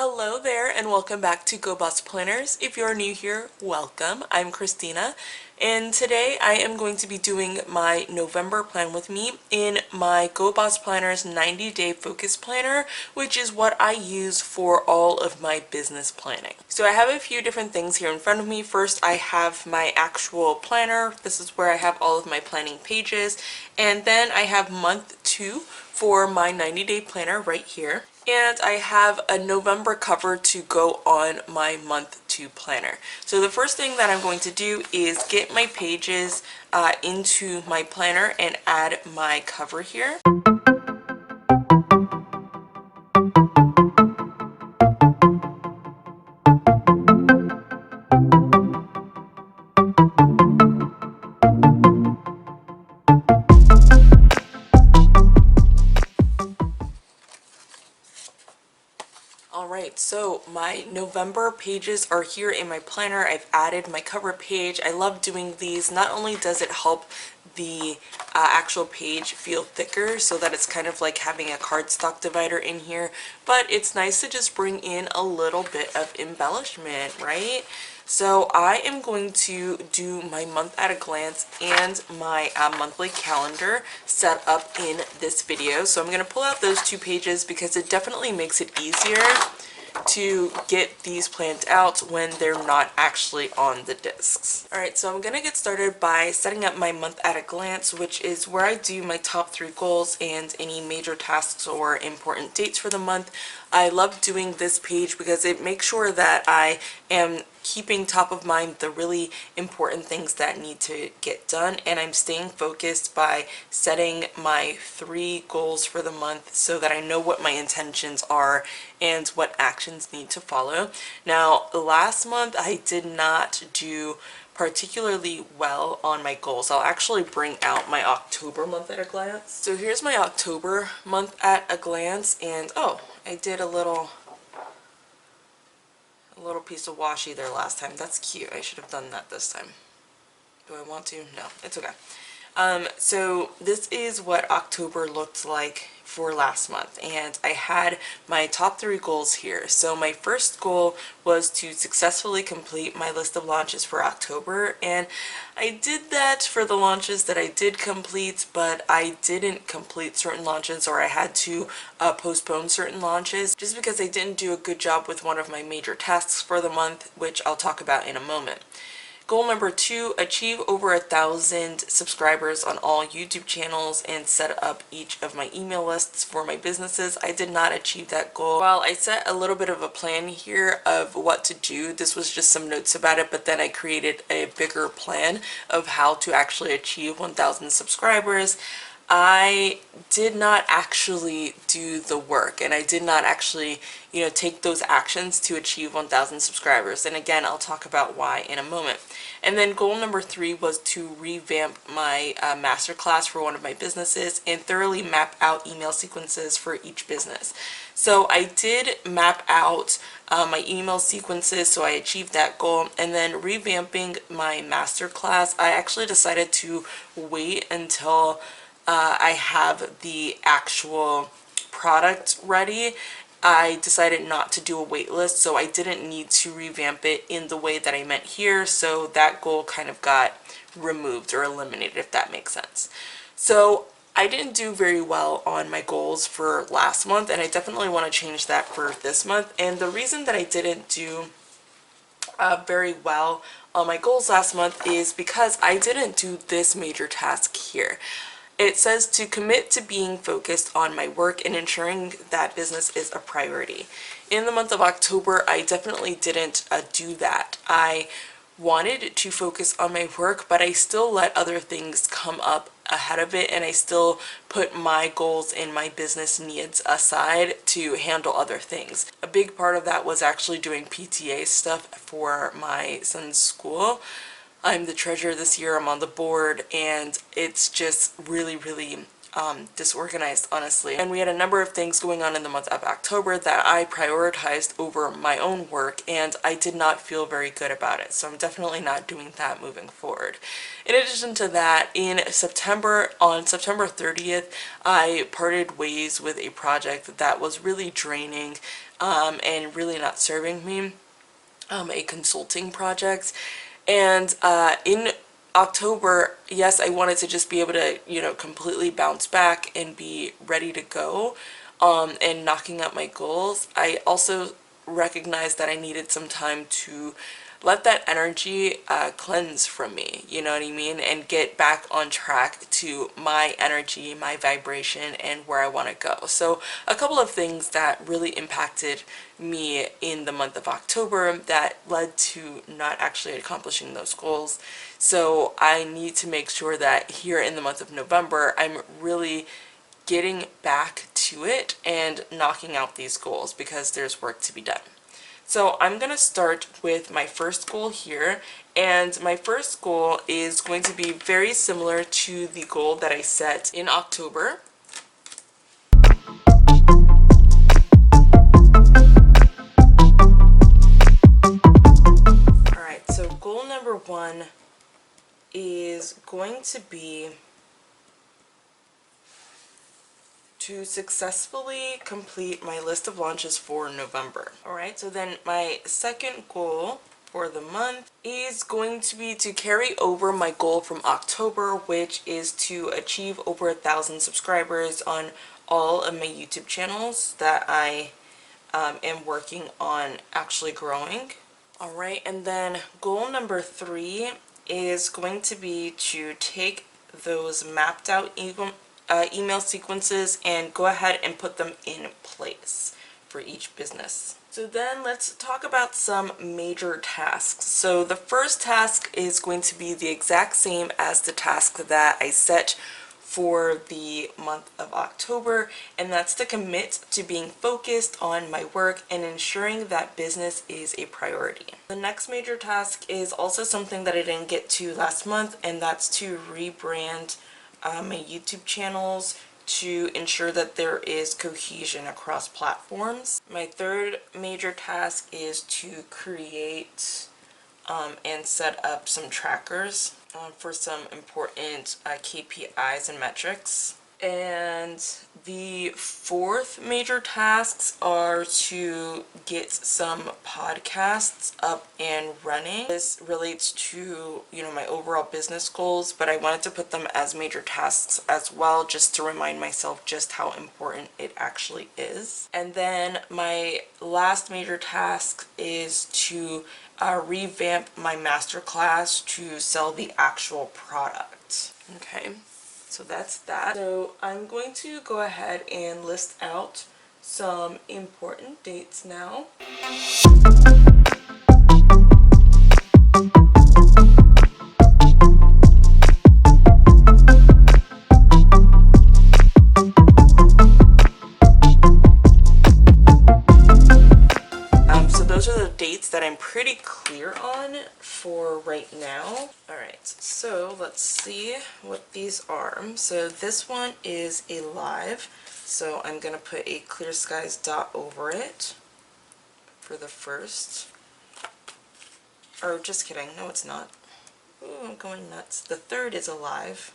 Hello there and welcome back to Go Boss Planners. If you're new here, welcome. I'm Christina and today I am going to be doing my November plan with me in my Go Boss Planners 90-day focus planner, which is what I use for all of my business planning. So I have a few different things here in front of me. First, I have my actual planner. This is where I have all of my planning pages, and then I have month 2 for my 90-day planner right here. And I have a November cover to go on my month 2 planner. So the first thing that I'm going to do is get my pages into my planner and add my cover here. Alright, so my November pages are here in my planner. I've added my cover page. I love doing these. Not only does it help the actual page feel thicker so that it's kind of like having a cardstock divider in here, but it's nice to just bring in a little bit of embellishment, right? So I am going to do my month at a glance and my monthly calendar set up in this video. So I'm going to pull out those two pages because it definitely makes it easier to get these planned out when they're not actually on the discs. Alright, so I'm going to get started by setting up my month at a glance, which is where I do my top 3 goals and any major tasks or important dates for the month. I love doing this page because it makes sure that I am keeping top of mind the really important things that need to get done, and I'm staying focused by setting my 3 goals for the month so that I know what my intentions are and what actions need to follow. Now, last month I did not do particularly well on my goals. I'll actually bring out my October month at a glance. So here's my October month at a glance, and oh, I did a little piece of washi there last time. That's cute. I should have done that this time. Do I want to? No, it's okay. So this is what October looked like for last month, and I had my top 3 goals here. So my first goal was to successfully complete my list of launches for October, and I did that for the launches that I did complete, but I didn't complete certain launches, or I had to postpone certain launches just because I didn't do a good job with one of my major tasks for the month, which I'll talk about in a moment. Goal number 2, achieve over 1,000 subscribers on all YouTube channels and set up each of my email lists for my businesses. I did not achieve that goal. While I set a little bit of a plan here of what to do, this was just some notes about it, but then I created a bigger plan of how to actually achieve 1,000 subscribers. I did not actually do the work, and I did not actually, take those actions to achieve 1,000 subscribers. And again, I'll talk about why in a moment. And then goal number 3 was to revamp my masterclass for one of my businesses and thoroughly map out email sequences for each business. So I did map out my email sequences, so I achieved that goal. And then revamping my masterclass, I actually decided to wait until I have the actual product ready. I decided not to do a wait list, so I didn't need to revamp it in the way that I meant here, so that goal kind of got removed or eliminated, if that makes sense. So I didn't do very well on my goals for last month, and I definitely want to change that for this month. And the reason that I didn't do very well on my goals last month is because I didn't do this major task here. It says to commit to being focused on my work and ensuring that business is a priority. In the month of October, I definitely didn't do that. I wanted to focus on my work, but I still let other things come up ahead of it, and I still put my goals and my business needs aside to handle other things. A big part of that was actually doing PTA stuff for my son's school. I'm the treasurer this year, I'm on the board, and it's just really disorganized, honestly. And we had a number of things going on in the month of October that I prioritized over my own work, and I did not feel very good about it. So I'm definitely not doing that moving forward. In addition to that, on September 30th, I parted ways with a project that was really draining. and really not serving me, a consulting project. And in October, yes, I wanted to just be able to, completely bounce back and be ready to go, and knocking out my goals. I also recognized that I needed some time to let that energy cleanse from me, you know what I mean, and get back on track to my energy, my vibration, and where I want to go. So a couple of things that really impacted me in the month of October that led to not actually accomplishing those goals. So I need to make sure that here in the month of November, I'm really getting back to it and knocking out these goals, because there's work to be done. So I'm going to start with my first goal here, and my first goal is going to be very similar to the goal that I set in October. Alright, so goal number 1 is going to be to successfully complete my list of launches for November. Alright, so then my second goal for the month is going to be to carry over my goal from October, which is to achieve over 1,000 subscribers on all of my YouTube channels that I am working on actually growing. Alright, and then goal number 3 is going to be to take those mapped out email sequences and go ahead and put them in place for each business. So then let's talk about some major tasks. So the first task is going to be the exact same as the task that I set for the month of October, and that's to commit to being focused on my work and ensuring that business is a priority. The next major task is also something that I didn't get to last month, and that's to rebrand my YouTube channels to ensure that there is cohesion across platforms. My third major task is to create and set up some trackers for some important KPIs and metrics. And the fourth major tasks are to get some podcasts up and running. This relates to, my overall business goals, but I wanted to put them as major tasks as well, just to remind myself just how important it actually is. And then my last major task is to revamp my masterclass to sell the actual product. Okay. So that's that. So I'm going to go ahead and list out some important dates now. So those are the dates that I'm pretty clear on for right now. Alright, so let's see what these are. So this one is a live, so I'm going to put a Clear Skies dot over it for the first. Or just kidding, no it's not. Ooh, I'm going nuts. The third is a live.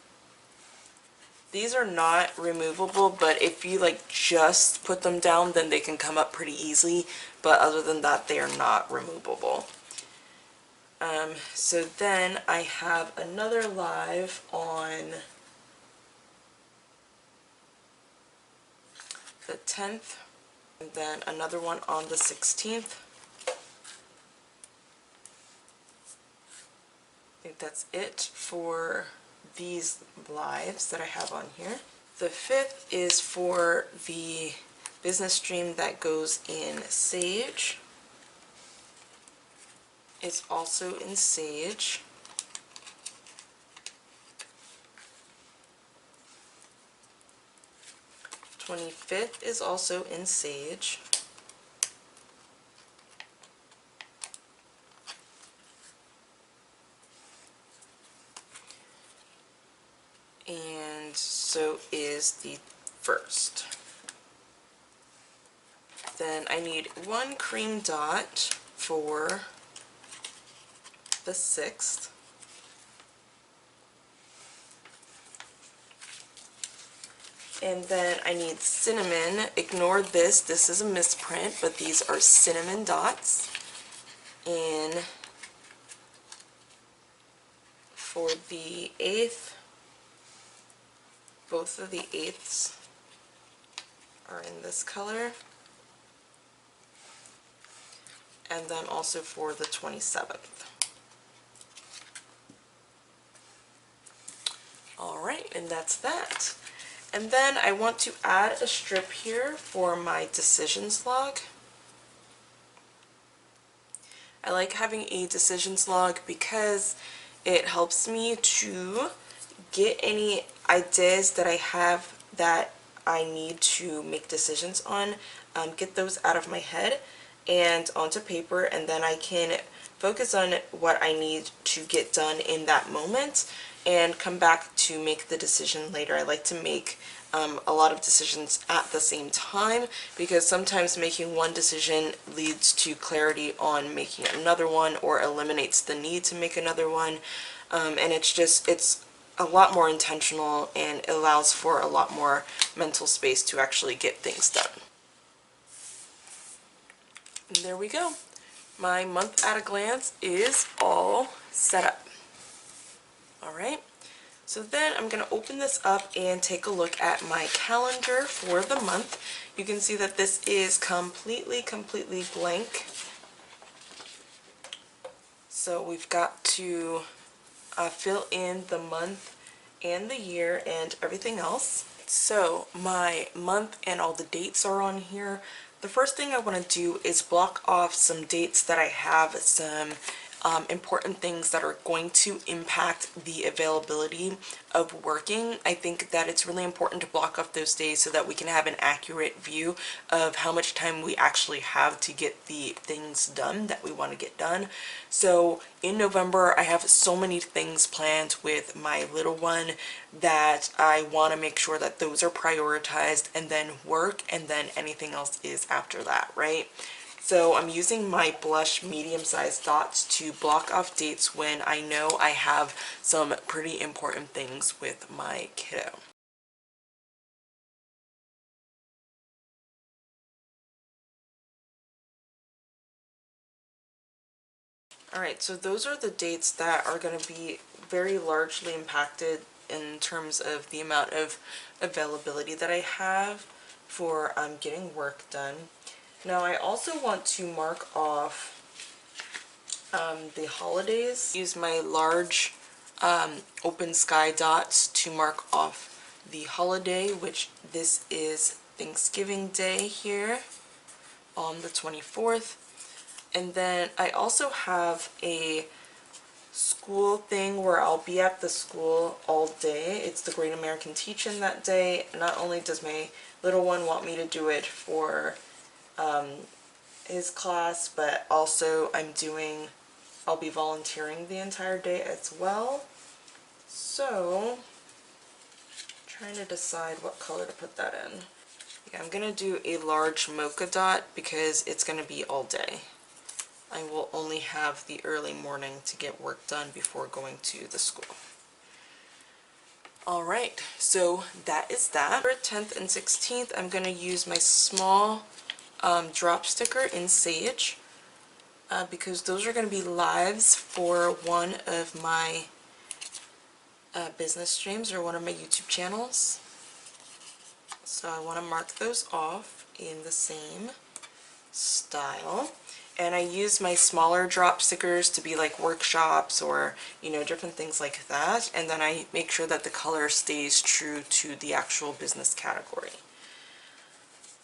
These are not removable, but if you just put them down, then they can come up pretty easily. But other than that, they are not removable. So then I have another live on the 10th, and then another one on the 16th. I think that's it for these lives that I have on here. The 5th is for the business stream that goes in Sage. It's also in Sage. The 25th is also in Sage. And so is the 1st. Then I need one cream dot for the 6th. And then I need cinnamon. Ignore this. This is a misprint, but these are cinnamon dots. And for the eighth, both of the eighths are in this color. And then also for the 27th. Alright, and that's that. And then I want to add a strip here for my decisions log. I like having a decisions log because it helps me to get any ideas that I have that I need to make decisions on, get those out of my head and onto paper, and then I can focus on what I need to get done in that moment and come back to make the decision later. I like to make a lot of decisions at the same time because sometimes making one decision leads to clarity on making another one or eliminates the need to make another one, and it's a lot more intentional and it allows for a lot more mental space to actually get things done. And there we go. My month at a glance is all set up. Alright, so then I'm going to open this up and take a look at my calendar for the month. You can see that this is completely blank. So we've got to fill in the month and the year and everything else. So my month and all the dates are on here. The first thing I want to do is block off some dates that I have some important things that are going to impact the availability of working. I think that it's really important to block off those days so that we can have an accurate view of how much time we actually have to get the things done that we want to get done. So in November, I have so many things planned with my little one that I want to make sure that those are prioritized, and then work, and then anything else is after that, right? So I'm using my blush medium-sized dots to block off dates when I know I have some pretty important things with my kiddo. Alright, so those are the dates that are going to be very largely impacted in terms of the amount of availability that I have for getting work done. Now I also want to mark off the holidays. Use my large open sky dots to mark off the holiday, which this is Thanksgiving Day here on the 24th. And then I also have a school thing where I'll be at the school all day. It's the Great American Teach-In that day. Not only does my little one want me to do it for his class, but also I'll be volunteering the entire day as well. So, trying to decide what color to put that in. Yeah, I'm going to do a large mocha dot because it's going to be all day. I will only have the early morning to get work done before going to the school. Alright, so that is that. For 10th and 16th, I'm going to use my small drop sticker in Sage because those are going to be lives for one of my business streams or one of my YouTube channels. So I want to mark those off in the same style. And I use my smaller drop stickers to be like workshops or, you know, different things like that. And then I make sure that the color stays true to the actual business category.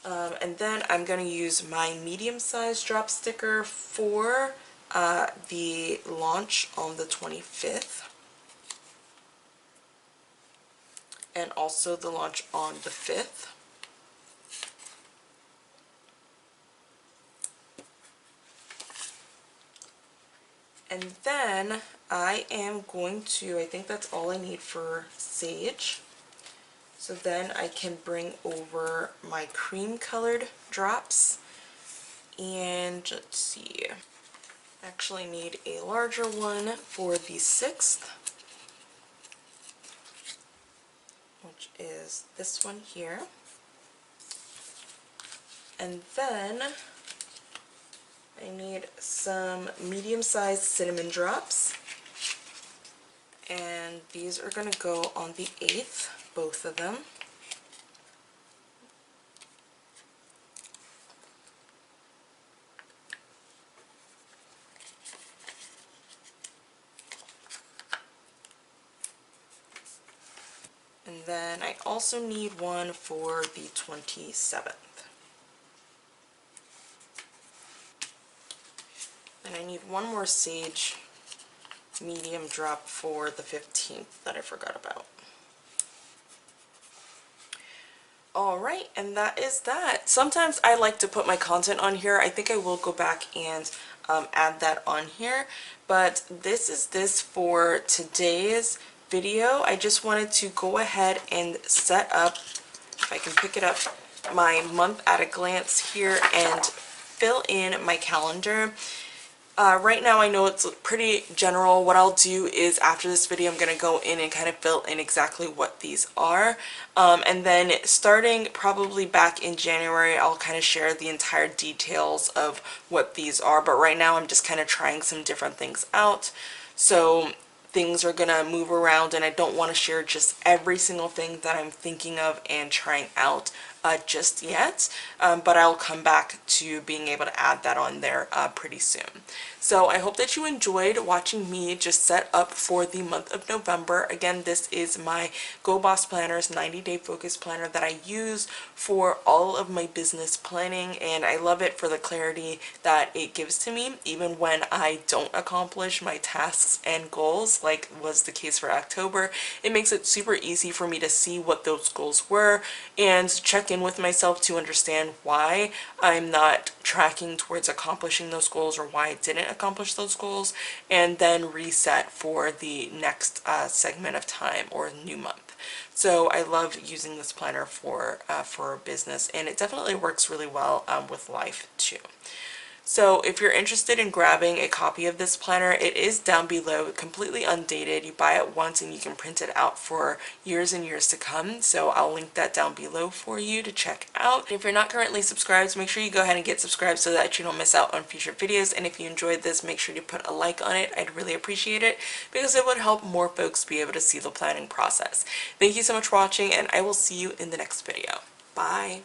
And then I'm going to use my medium-sized drop sticker for the launch on the 25th. And also the launch on the 5th. And then I am going to, I think that's all I need for Sage. So then I can bring over my cream colored drops. And let's see, I actually need a larger one for the 6th. One which is this one here. And then I need some medium-sized cinnamon drops. And these are going to go on the 8th, both of them. And then I also need one for the 27th. And I need one more sage medium drop for the 15th that I forgot about. Alright, and that is that. Sometimes I like to put my content on here. I think I will go back and add that on here. But this is this for today's video. I just wanted to go ahead and set up, if I can pick it up, my month at a glance here and fill in my calendar. Right now I know it's pretty general. What I'll do is after this video I'm going to go in and kind of fill in exactly what these are. And then starting probably back in January I'll kind of share the entire details of what these are. But right now I'm just kind of trying some different things out. So things are going to move around and I don't want to share just every single thing that I'm thinking of and trying out just yet, but I'll come back to being able to add that on there pretty soon. So I hope that you enjoyed watching me just set up for the month of November. Again, this is my Go Boss Planners 90-day focus planner that I use for all of my business planning, and I love it for the clarity that it gives to me even when I don't accomplish my tasks and goals, like was the case for October. It makes it super easy for me to see what those goals were and check in with myself to understand why I'm not tracking towards accomplishing those goals or why I didn't accomplish those goals, and then reset for the next segment of time or new month. So I love using this planner for business, and it definitely works really well with life too. So if you're interested in grabbing a copy of this planner, it is down below, completely undated. You buy it once and you can print it out for years and years to come. So I'll link that down below for you to check out. If you're not currently subscribed, make sure you go ahead and get subscribed so that you don't miss out on future videos. And if you enjoyed this, make sure to put a like on it. I'd really appreciate it because it would help more folks be able to see the planning process. Thank you so much for watching, and I will see you in the next video. Bye!